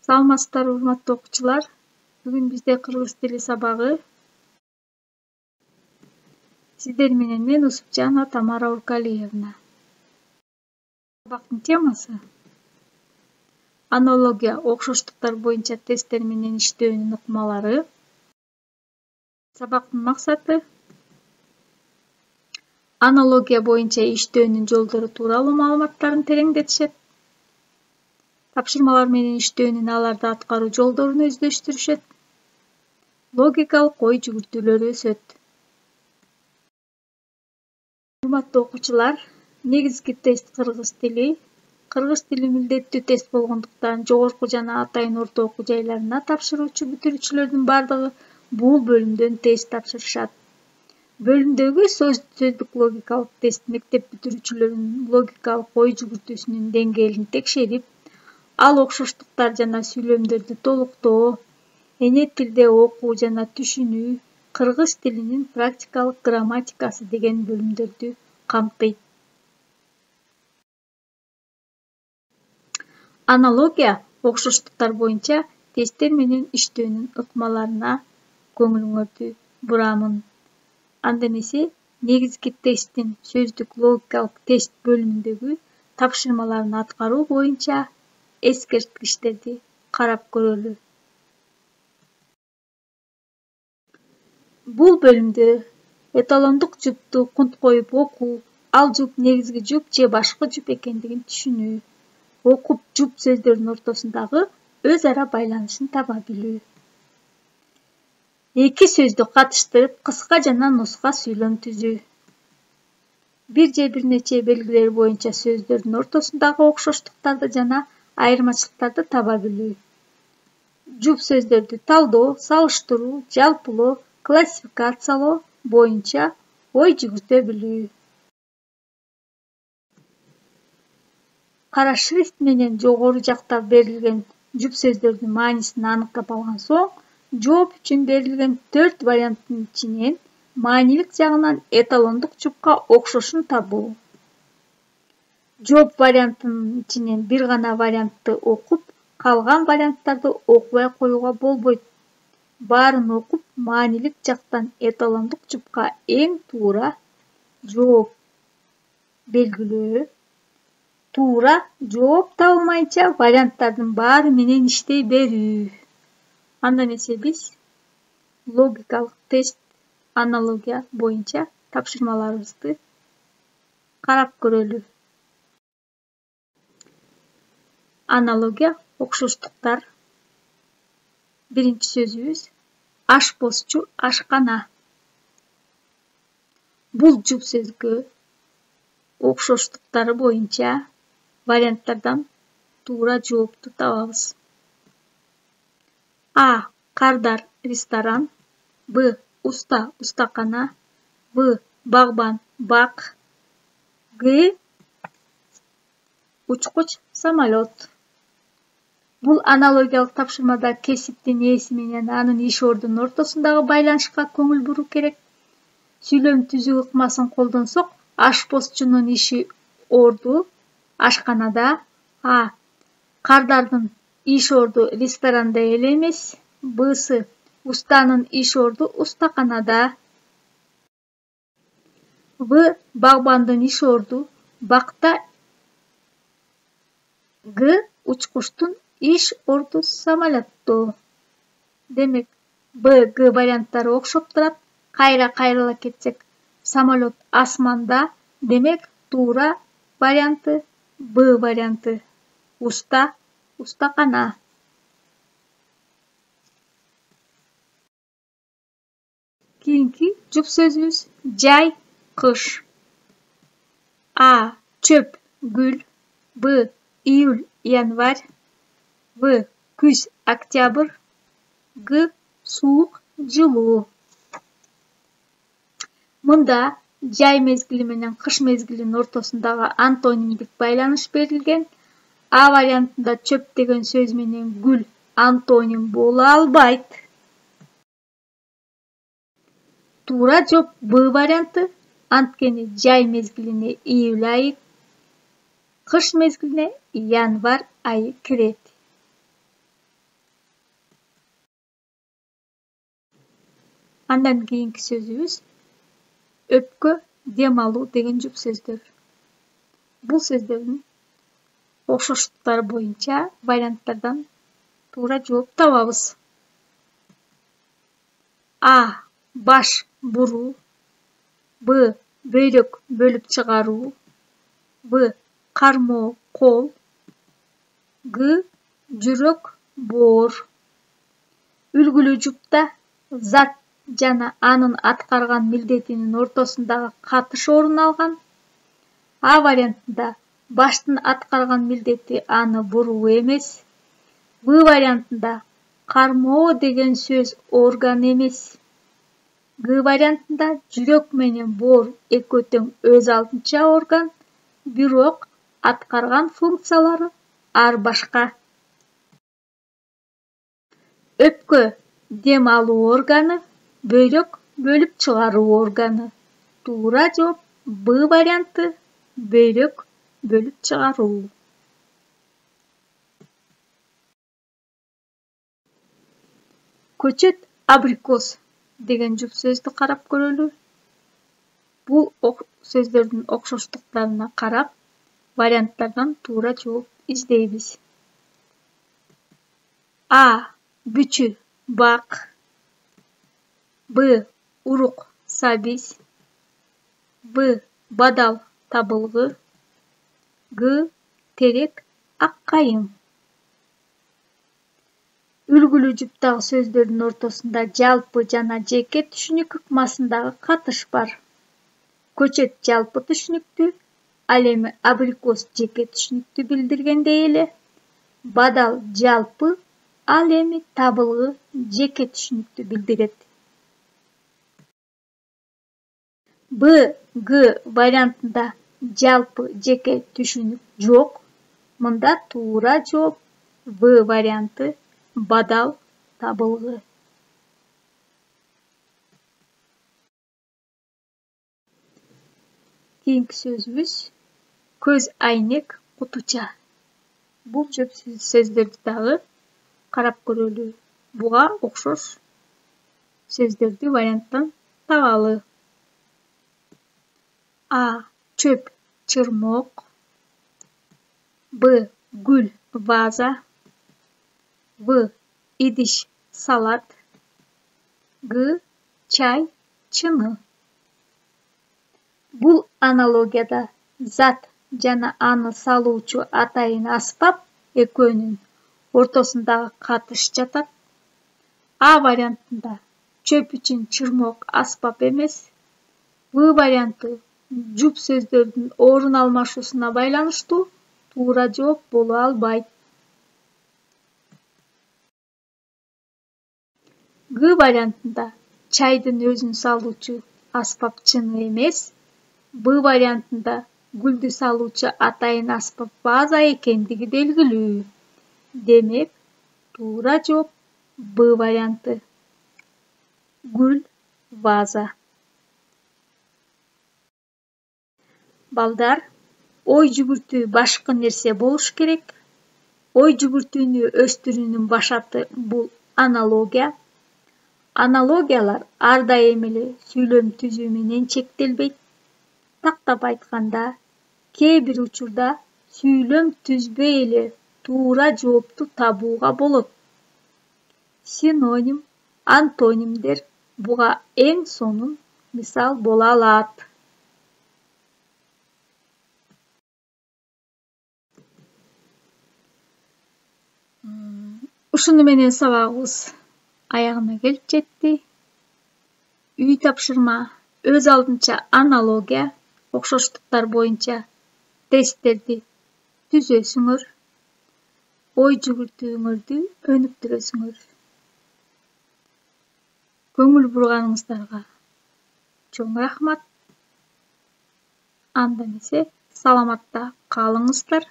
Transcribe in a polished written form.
Саламатсыздарбы, урматтуу окуучулар. Бүгүн бизде кыргыз тили сабагы. Сиздер менен мен Усупжанова Тамара Уркалиевна. Сабактын темасы анология, окшоштуктар боюнча тесттер менен иштөөнүн ыкмалары. Сабактын максаты аналогия боюнча иштөөнүн жолдору тууралуу маалыматтарын тереңдетишет. Тапшырмалар менен иштөөнүн аларды аткаруу жолдорун өздөштүрүшөт. Логикалык ой жүгүртүүлөрү өсөт. Урматтуу окуучулар, негизги тест кыргыз тили. Кыргыз тили милдеттүү тест болгондуктан жогорку жана атайын орто окуу жайларына тапшыруучу бүтүрүүчүлөрдүн бардыгы бул бөлүмдөн тест тапшырышат. Бөлүмдөгү сөздүк логикалык тест мектеп бүтүрүүчүлөрүнүн логикалык ой жүгүртүүсүнүн деңгээлин текшерип, ал окшоштуктар жана сүйлөмдөрдү толуктоо, эне тилде окуу жана түшүнүү, кыргыз тилинин практикалык грамматикасы деген бөлүмдөрдү камтыйт. Аналогия, окшоштуктар боюнча тесттер менен иштөөнүн ыкмаларына көңүлүңөрдү бурамын. Анда эмесе негизги тесттин сөздүк логикалык тест бөлүмүндөгү тапшырмаларын аткаруу боюнча эскерткичтерди карап көрөлү. Бул бөлүмдө эталондук жупту кунт коюп окуу, ал жуп негизги жуп же башкы жуп экендигин түшүнүү, окуп жуп сөздөрдүн ортосундагы өз ара байланышын таба билүү. Эки сөздү катыштырып, кыска жана нуска сүйлөм түзүү. Бир же бир нече белгилер боюнча сөздөрдүн ортосундагы окшоштуктарды жана айырмачылыктарды таба билүү. Жуп сөздөрдү талдоо, салыштыруу, жалпылоо, классификациялоо боюнча ой жүгүртө билүү. Кара шрифт менен жогору жакта берилген жуп сөздөрдүн маанисин аныктап алган соң, жооп үчүн берилген 4 варианттын ичинен маанилик жагынан эталондук жупка окшошун табуу. Жооп вариантынын ичинен бир гана вариантты окуп, калган варианттарды окубай коюуга болбойт. Баарын окуп, маанилик жактан эталондук жупка эң туура жооп белгилөө. Туура жооп табылмайынча варианттардын баары менен иштей берүү. Анда эмесе биз логикалык тест аналогия боюнча тапшырмаларыбызды карап көрөлү. Аналогия, окшоштуктар. Биринчи сөзүбүз ашпозчу ашкана. Бул жуп сөзгө окшоштуктары боюнча варианттардан туура жоопту табабыз. А. Кардар ресторан. Б. Уста устакана. В. Багбан бак. Г. Учкуч самолет. Бул аналогиялык тапшырмада кесиптин ээси менен анын иш ордунун ортосундагы байланышка көңүл буруу керек. Сүйлөм түзүү ыкмасын колдонсок, ашпозчунун иши орду ашканада. А. Кардардын иш орду ресторанда эле эмес. Бсы. Устанын иш орду устаканада. В. Багбандын иш орду бакта. Г. Учкучтун иш орду самолетто. Демек, Б, Г варианттары окшоп турат. Кайра кетсек, самолет асманда. Демек, туура варианты Б варианты. Уста устакана. Кийинки жуп сөзүбүз жай кыш. А. Чөп гүл. Б. Июль январь. В. Күз октябрь. Г. Суук жылуу. Мында жай мезгили менен кыш мезгилинин ортосундагы антонимдик байланыш берилген. А вариантында чөп деген сөз менен гүл антоним боло албайт. Туура жооп Б варианты. Анткени жай мезгилине июль айы, кыш мезгилине январь айы кирет. Андан кийинки сөзүбүз өпкө, дем алуу деген жұп сөздөр. Бул сөздөрдүн окшоштуктары боюнча варианттардан туура жооп табабыз. А. Баш буруу. Б. Бөйрөк бөлүп чыгаруу. В. Кармоо кол. Г. Жүрөк боор. Үлгүлүү жупта зат жана анын аткарган милдетинин ортосундагы катыш орун алган. А вариантында баштын аткарган милдети аны буруу эмес. В вариантында кармоо деген сөз орган эмес. Г вариантында жүрөк менен боор экөө тең өз алдынча орган, бирок аткарган функциялары ар башка. Өпкө дем алуу органы, бөйрөк бөлүп чыгаруу органы. Туура жооп Б варианты, бөйрөк бөлүп чыгаруу. Көчөт, абрикос деген жұп сөздү карап көрөлү. Бул сөздөрдүн окшоштуктарына карап, варианттардан туура жооп издейбиз. А. Бүчү, бак. Б. Урук, сабиз. В. Бадал, табылгы. Г. Терек, аккайым. Үлгүлүү жуптагы сөздөрдүн ортосунда жалпы жана жеке түшүнүк ыкмасындагы катыш бар. Көчөт жалпы түшүнүктү, ал эми абрикос жеке түшүнүктү билдиргендей эле. Бадал жалпы, ал эми табылгы жеке түшүнүктү билдирет. Б, Г вариантында жалпы жеке түшүнүк жок. Мында туура жооп В варианты, бадал, табылгы. Кийинки сөзүбүз көз айнек, кутуча. Бул жұп сөздөрдү дагы карап көрөлү. Буга окшош сөздөрдү варианттан табалы. А. Чөп, чырмок. Б. Гүл, ваза. В. Идиш, салат. Г. Чай, чыны. Бул аналогияда зат жана аны салуучу атайын аспап экөөнүн ортосундагы катыш жатат. А вариантында чөп үчүн чырмок аспап эмес. В варианты жұп сөздөрдүн орун алмашуусуна байланыштуу, туура жооп боло албайт. Г вариантында чайдын өзүн салуучу аспап чыны эмес. Б вариантында гүлдү салуучу атайын аспап ваза экендиги белгилүү. Демек, туура жооп Б варианты. Гүл, ваза. Балдар, ой жүгүртүү башкы нерсе болуш керек. Ой жүгүртүүнү өстүрүүнүн башаты бул аналогия. Аналогиялар ар дайым эле сүйлөм түзүү менен чектелбейт. Тактап айтканда, кээ бир учурда сүйлөм түзбөй эле туура жоопту табууга болот. Синоним, антонимдер буга эң сонун мисал боло алат. Ушуну менен сабагыбыз аягына келип жетти. Үй тапшырма өз алдынча аналогия, окшоштуктар боюнча тесттерди түзөсүңөр. Ой жүгүртүүңөрдү өнүктүрөсүңөр. Көңүл бурганыңыздарга чоң рахмат. Анда эмесе саламатта калыңыздар.